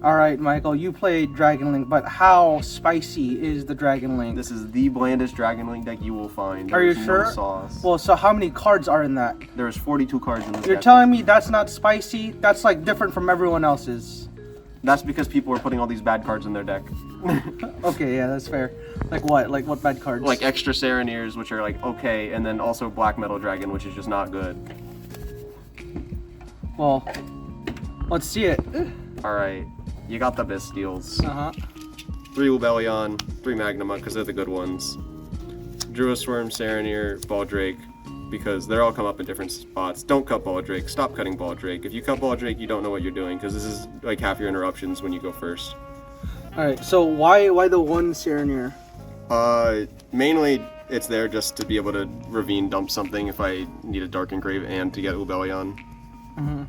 Alright, Michael, you played Dragon Link, but how spicy is the Dragon Link? This is the blandest Dragon Link deck you will find. Are you There's sure? No sauce. Well, so how many cards are in that? There's 42 cards in this You're deck. telling me that's not spicy? That's like different from everyone else's. That's because people are putting all these bad cards in their deck. Okay, yeah, that's fair. Like what? Like what bad cards? Like extra Sereneers, which are like okay, and then also Black Metal Dragon, which is just not good. Well, let's see it. Alright, you got the Bastiles. Uh-huh. 3 Ubellion, 3 Magnuma, because they're the good ones. Druisworm, Sereneer, Baldrake, because they're all come up in different spots. Don't cut Baldrake, stop cutting Baldrake. If you cut Baldrake, you don't know what you're doing, because this is like half your interruptions when you go first. Alright, so why the one Sereneer? Mainly it's there just to be able to Ravine dump something if I need a Dark Engrave and to get Ubellion. Mm-hmm.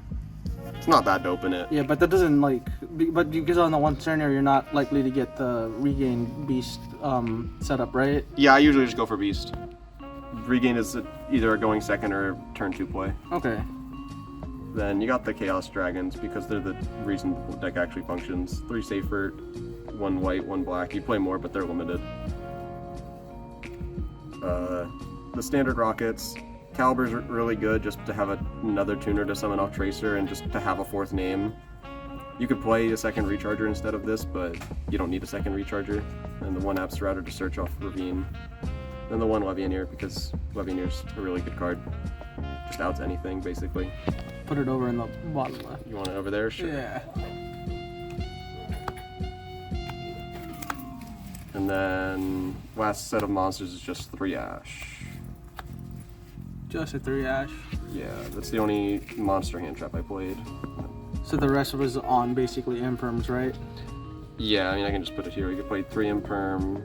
It's not bad to open it. Yeah, but that doesn't like... But because on the one Sereneer, you're not likely to get the Regain Beast setup, right? Yeah, I usually just go for Beast. Regain is either a going second or turn 2 play. Okay. Then you got the Chaos Dragons because they're the reason the deck actually functions. 3 Safer, 1 white, 1 black. You play more, but they're limited. The standard Rockets. Caliber's really good just to have another tuner to summon off Tracer and just to have a 4th name. You could play a second Recharger instead of this, but you don't need a second Recharger. And the 1 Abs Router to search off Ravine. Then the 1 Levianeer because Levianeer's a really good card. Just outs anything, basically. Put it over in the bottom left. You want it over there? Sure. Yeah. And then last set of monsters is just 3 Ash. Just a 3 Ash. Yeah, that's the only monster hand trap I played. So the rest was on basically Imperms, right? Yeah, I mean I can just put it here. You could play 3 Imperm,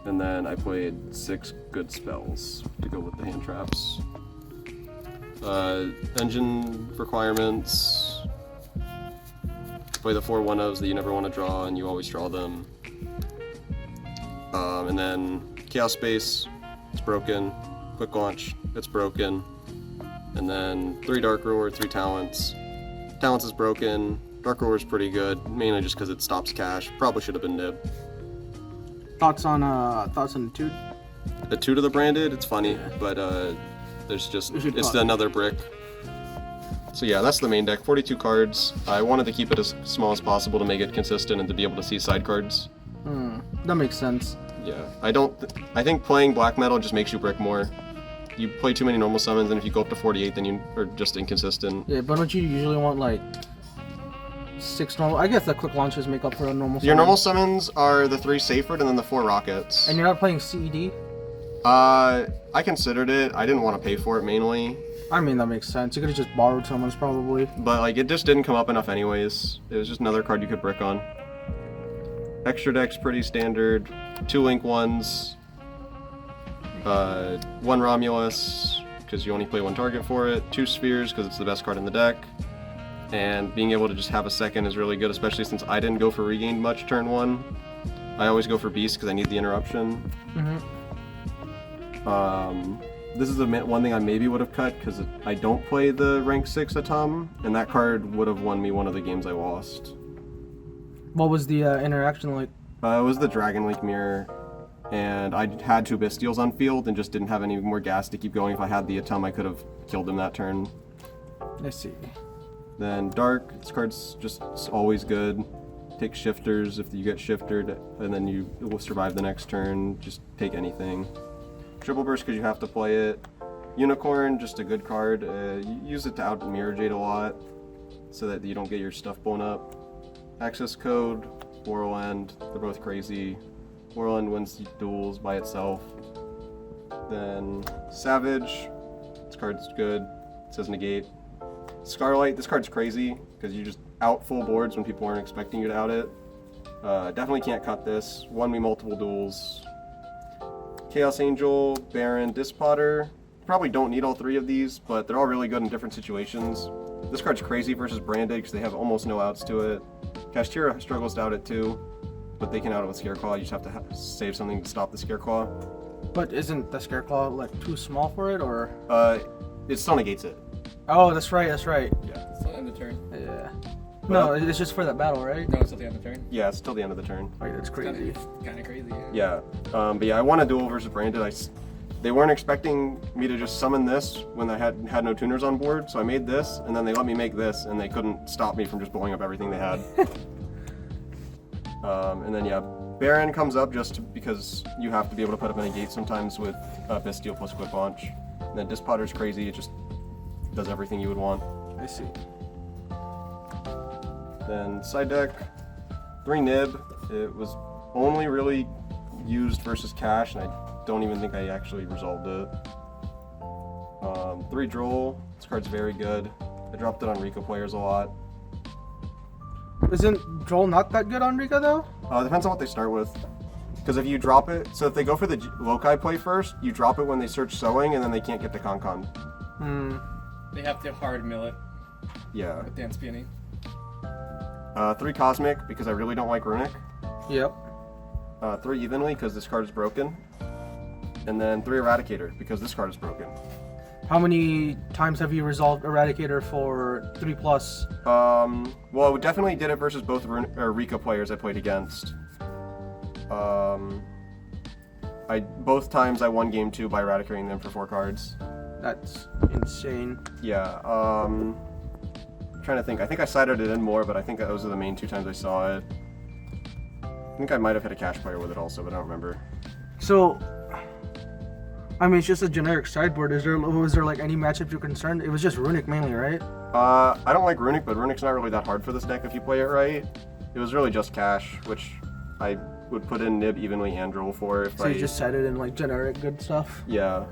and then I played 6 good spells to go with the hand traps. Engine requirements. Play the 4 1-ofs that you never want to draw and you always draw them. And then Chaos Space, it's broken. Quick Launch, it's broken. And then 3 Dark Roar, 3 Talents. Talents is broken. Dark Roar is pretty good, mainly just because it stops cash. Probably should have been Nib. Thoughts on the Toot? The 2 to the branded, it's funny, Yeah. but there's just it's another brick. So yeah, that's the main deck. 42 cards. I wanted to keep it as small as possible to make it consistent and to be able to see side cards. That makes sense. Yeah, I think playing Black Metal just makes you brick more. You play too many normal summons, and if you go up to 48, then you are just inconsistent. Yeah, but don't you usually want like 6 normal? I guess the quick launches make up for a normal summon. Your normal summons are the 3 Safered and then the 4 Rockets. And you're not playing CED? I considered it. I didn't want to pay for it mainly. I mean, that makes sense. You could have just borrowed someone's probably. But like, it just didn't come up enough anyways. It was just another card you could brick on. Extra deck's pretty standard. 2 Link ones. 1 Romulus, because you only play 1 target for it. 2 Spheres, because it's the best card in the deck. And being able to just have a second is really good, especially since I didn't go for Regained much turn 1. I always go for Beast because I need the interruption. This is the one thing I maybe would have cut because I don't play the rank 6 Atom, and that card would have won me one of the games I lost. What was the interaction like? It was the Dragon Link Mirror, and I had 2 Bastiles on field and just didn't have any more gas to keep going. If I had the Atom, I could have killed him that turn. I see. Then Dark, this card's just always good. Take Shifters if you get Shifted, and then you will survive the next turn. Just take anything. Triple Burst because you have to play it. Unicorn, just a good card. You use it to out Mirror Jade a lot, so that you don't get your stuff blown up. Access Code, Whirlwind, they're both crazy. Whirlwind wins duels by itself. Then Savage, this card's good. It says negate. Scarlight, this card's crazy because you just out full boards when people aren't expecting you to out it. Definitely can't cut this. Won me multiple duels. Chaos Angel, Baron, Dispotter. Probably don't need all 3 of these, but they're all really good in different situations. This card's crazy versus branded because they have almost no outs to it. Kashtira struggles to out it too, but they can out it with Scareclaw. You just have to save something to stop the Scareclaw. But isn't the Scareclaw like too small for it, or? It still negates it. Oh, that's right. That's right. Yeah. Still end the turn. Yeah. No, it's just for that battle, right? No, it's at the end of the turn. Yeah, it's till the end of the turn. Like, that's crazy. Kind of crazy. Yeah, but yeah, I won a duel versus Branded. They weren't expecting me to just summon this when I had no tuners on board, so I made this, and then they let me make this, and they couldn't stop me from just blowing up everything they had. And then yeah, Baron comes up just because you have to be able to put up a negate sometimes with Bestial plus Quick Launch. And then Dispotter's crazy, it just does everything you would want. I see. Then side deck, 3 Nib. It was only really used versus Cash, and I don't even think I actually resolved it. 3 Droll. This card's very good. I dropped it on Rika players a lot. Isn't Droll not that good on Rika though? Depends on what they start with. Because if you drop it, so if they go for the Loci play first, you drop it when they search Sewing, and then they can't get to Con. They have to hard mill it Yeah. with Dance Peony. 3 Cosmic, because I really don't like Runic. Yep. 3 Evenly, because this card is broken. And then 3 Eradicator, because this card is broken. How many times have you resolved Eradicator for 3+? Well, I definitely did it versus both Rika players I played against. Both times I won game 2 by eradicating them for 4 cards. That's insane. Yeah, trying to think. I think I sided it in more, but I think those are the main 2 times I saw it. I think I might have hit a Cash player with it also, but I don't remember. So, I mean, it's just a generic sideboard. Was there like any matchup you're concerned? It was just Runic mainly, right? I don't like Runic, but Runic's not really that hard for this deck if you play it right. It was really just Cash, which I would put in Nib, Evenly, and Droll for if So you just set it in like generic good stuff? Yeah.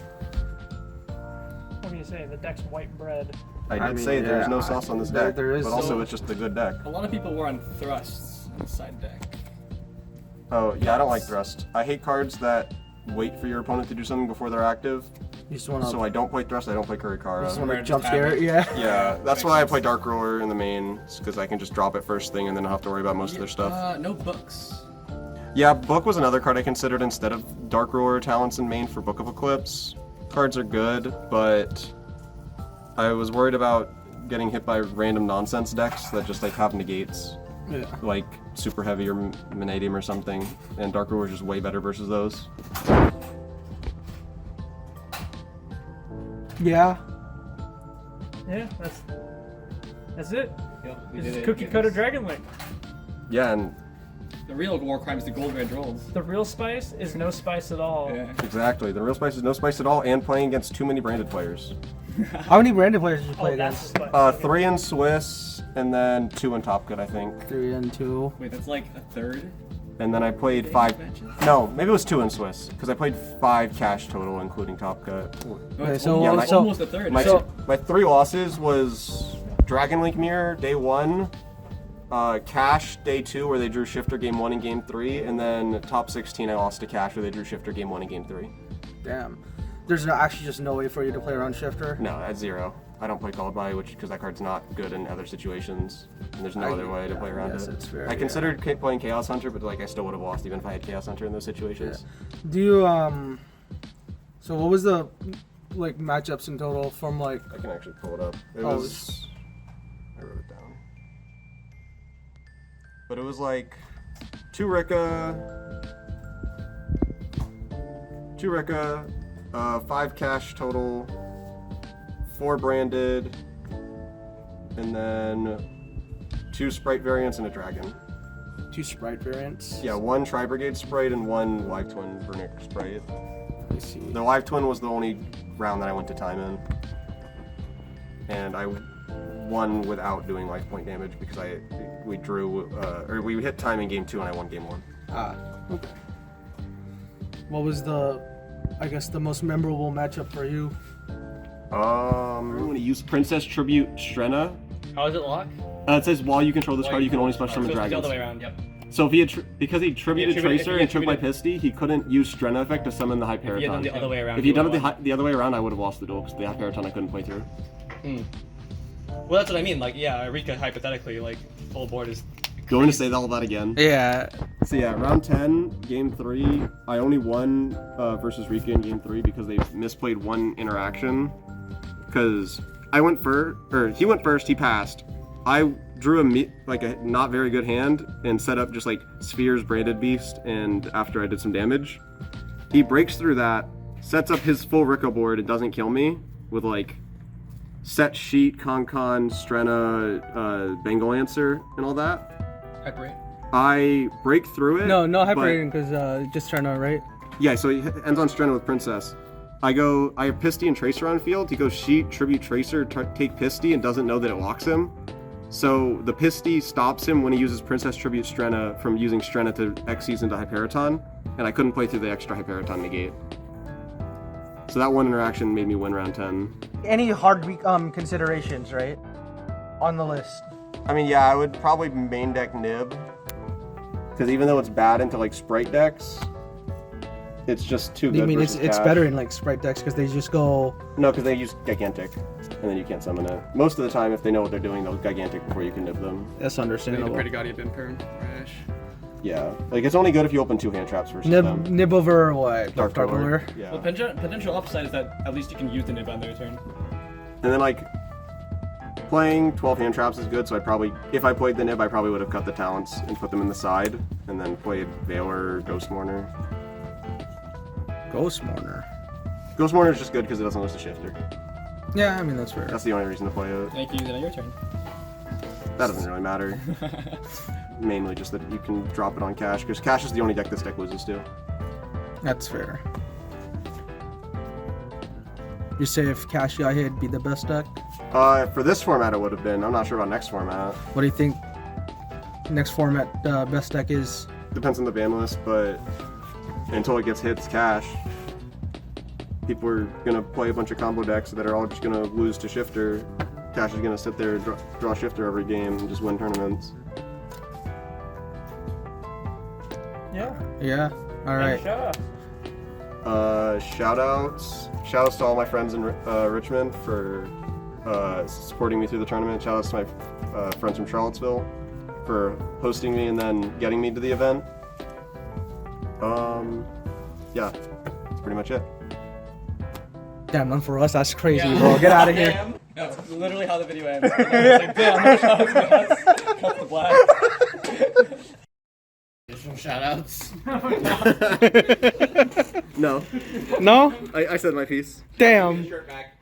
What do you say? The deck's white bread. I did mean, say there's yeah, no sauce on this there- deck, there is. but also So- it's just a good deck. A lot of people were on Thrusts on the side deck. Oh, yeah, I don't like Thrust. I hate cards that wait for your opponent to do something before they're active. You just want to So I don't play Thrust, I don't play Kurikara. Right, jump just scare have it, it. yeah. Yeah, that's Makes why I sense. play Dark Roller in the main, because I can just drop it first thing and then I don't have to worry about most of their stuff. No books. Yeah, Book was another card I considered instead of Dark Roller Talents in main for Book of Eclipse. Cards are good, but I was worried about getting hit by random nonsense decks that just like have negates. Yeah. Like Super Heavy or Vanadium or something, and Dark Roller is just way better versus those. Yeah. Yeah, that's it. Yep, we It's did it cookie cutter against- Dragon Link. Yeah, and The real war crime is the gold red rolls. The real spice is no spice at all. Yeah. exactly. The real spice is no spice at all, and playing against too many branded players. How many branded players did you play Oh, that's against? the spice. 3 in Swiss, and then 2 in Top Gun, I think. 3 and 2. Wait, that's like a third? And then I played Eight 5. matches? No, maybe it was 2 in Swiss, because I played 5 Cash total, including Top Cut. No, Okay, it's so- almost, yeah, almost a third. My, So- my 3 losses was Dragon Link Mirror, day 1, Cash, day 2, where they drew Shifter game 1 and game 3, and then top 16 I lost to Cash, where they drew Shifter game 1 and game 3. Damn. There's actually just no way for you to play around Shifter. No, at 0. I don't play Called By, because that card's not good in other situations, and there's no other way to play around yes, it. it's fair, I yeah. considered playing Chaos Hunter, but like I still would have lost even if I had Chaos Hunter in those situations. Do you So what was the like matchups in total from like? I can actually pull it up. It Oh, was. I wrote it down. But it was like 2 Rika, 5 Cash total, 4 branded, and then 2 Sprite variants and a Dragon. 2 Sprite variants. Yeah, 1 Tri-Brigade Sprite and 1 Live Twin Vernick Sprite. I see. The Live Twin was the only round that I went to time in. And I won without doing life point damage because we hit time in game 2 and I won game 1. Ah, okay. What was I guess the most memorable matchup for you? I'm going to use Princess Tribute Strenna. How does it lock? It says while you control this card, you can only special summon So it's the dragons. other way around, yep. So if he had because he tributed attributed- Tracer if he and took my attributed- Pisty, he couldn't use Strenna effect to summon the Hyperion. If you had done the other way around. If he'd done it you would've the other way around, I would have lost the duel because the Hyperion I couldn't play through. won. Well, that's what I mean. Like, yeah, Rika hypothetically, like, full board is. Going to say all that again. Yeah. So yeah, round 10, game 3, I only won versus Rika in game 3 because they misplayed 1 interaction. Because he went first, he passed, I drew a not very good hand and set up just like Sphere's Branded Beast, and after I did some damage, he breaks through that, sets up his full Rico board and doesn't kill me with like Set Sheet, Con, Strenna, Bengal Answer, and all that. Hyper 8. I break through it. No hyper but- rating because just trying to right. Yeah, so he ends on Strenna with Princess. I have Pisty and Tracer on field. He goes Sheet, Tribute Tracer, take Pisty, and doesn't know that it locks him. So the Pisty stops him when he uses Princess Tribute Strenna from using Strenna to Xyz into Hyperiton, and I couldn't play through the extra Hyperiton negate. So that one interaction made me win round 10. Any hard considerations, right? On the list. I mean, yeah, I would probably main deck Nib, because even though it's bad into like Sprite decks, it's just too good. I mean, versus it's Cash. better in like Sprite decks because they just go. No, because they use Gigantic, and then you can't summon it. Most of the time, if they know what they're doing, they'll Gigantic before you can nib them. That's I understandable. pray to God you have Imper and Rash. Yeah, like it's only good if you open 2 hand traps versus them. Nib over what? Dark Roller. Yeah. Well, potential upside is that at least you can use the nib on their turn. And then like playing 12 hand traps is good, so if I played the nib, I probably would have cut the talents and put them in the side, and then played Veiler or Ghost Mourner. Ghost Mourner. Ghost Mourner is just good because it doesn't lose the shifter. Yeah, I mean that's fair. That's the only reason to play it. Thank you, then your turn. That doesn't really matter. Mainly just that you can drop it on Cash, because Cash is the only deck this deck loses to. That's fair. You say if Cash got hit, it'd be the best deck? For this format it would have been. I'm not sure about next format. What do you think next format best deck is? Depends on the ban list, but until it gets hit, it's Cash. People are gonna play a bunch of combo decks that are all just gonna lose to Shifter. Cash is gonna sit there and draw Shifter every game and just win tournaments. Yeah. Yeah. All right. Shut up. Shoutouts to all my friends in Richmond for supporting me through the tournament. Shoutouts to my friends from Charlottesville for hosting me and then getting me to the event. Yeah, that's pretty much it. Damn, none for us. That's crazy, bro. Get out of here. Damn. That's literally how the video ends. It's like, damn, no shoutouts. Cut the black. Additional shoutouts. No, No? I said my piece. Damn. Shirt back.